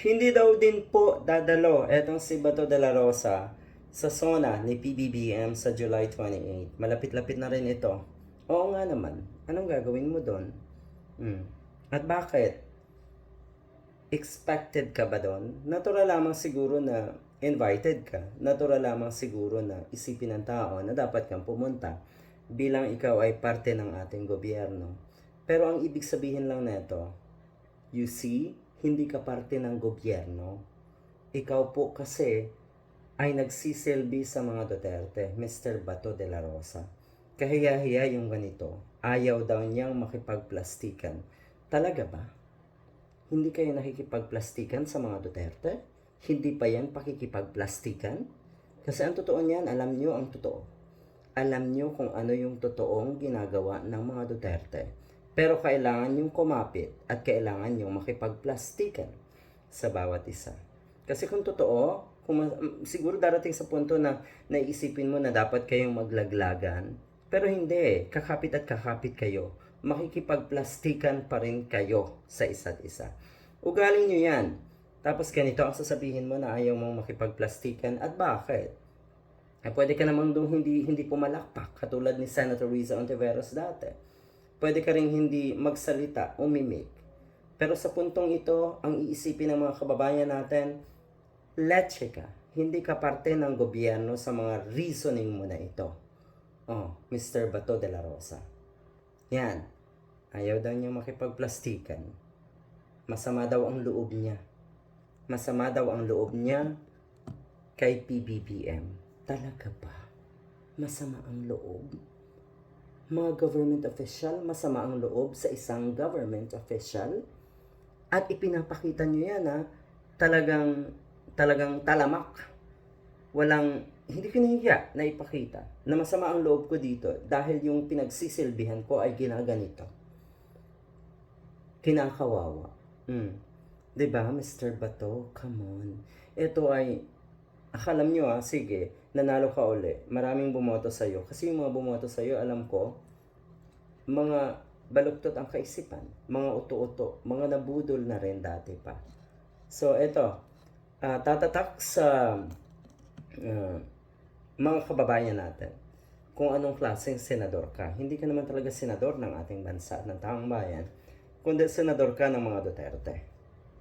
Hindi daw din po dadalo etong si Bato de la Rosa sa SONA ni PBBM sa July 28. Malapit-lapit na rin ito. Oo nga naman. Anong gagawin mo doon? At bakit? Expected ka ba doon? Natural lamang siguro na invited ka. Natural lamang siguro na isipin ng tao na dapat kang pumunta bilang ikaw ay parte ng ating gobyerno. Pero ang ibig sabihin lang nito, you see, hindi ka parte ng gobyerno. Ikaw po kasi ay nagsisilbi sa mga Duterte, Mr. Bato de la Rosa. Kahiya-hiya yung ganito. Ayaw daw niyang makipagplastikan. Talaga ba? Hindi kayo nakikipagplastikan sa mga Duterte? Hindi pa yan pakikipagplastikan? Kasi ang totoo niyan, alam niyo ang totoo. Alam niyo kung ano yung totoong ginagawa ng mga Duterte. Pero kailangan yung kumapit at kailangan yung makipagplastikan sa bawat isa. Kasi kung totoo, siguro darating sa punto na naiisipin mo na dapat kayong maglaglagan. Pero hindi, kakapit at kakapit kayo. Makikipagplastikan pa rin kayo sa isa't isa. Ugaling nyo yan. Tapos ganito ang sasabihin mo na ayaw mong makipagplastikan at bakit? Pwede ka namang doon hindi pumalakpak katulad ni Senator Riza Ontiveros dati. Pwede ka rin hindi magsalita, umimik. Pero sa puntong ito, ang iisipin ng mga kababayan natin, leche ka. Hindi ka parte ng gobyerno sa mga reasoning mo na ito. Oh, Mr. Bato de la Rosa. Yan. Ayaw daw niya makipagplastikan. Masama daw ang loob niya. Masama daw ang loob niya kay PBBM. Talaga ba? Masama ang loob? Mga government official, masama ang loob sa isang government official? At ipinapakita nyo yan ha, talagang talamak. Hindi kinahiya na ipakita na masama ang loob ko dito dahil yung pinagsisilbihan ko ay ginaganito. Kinakawawa. Diba, Mr. Bato? Come on. Ito ay, akala nyo sige, nanalo ka uli. Maraming bumoto sa'yo. Kasi yung mga bumoto sa'yo, alam ko, mga baluktot ang kaisipan. Mga uto-uto. Mga nabudol na rin dati pa. So, ito. Tatatak sa mga kababayan natin kung anong klaseng senador ka. Hindi ka naman talaga senador ng ating bansa, ng taong bayan, kundi senador ka ng mga Duterte.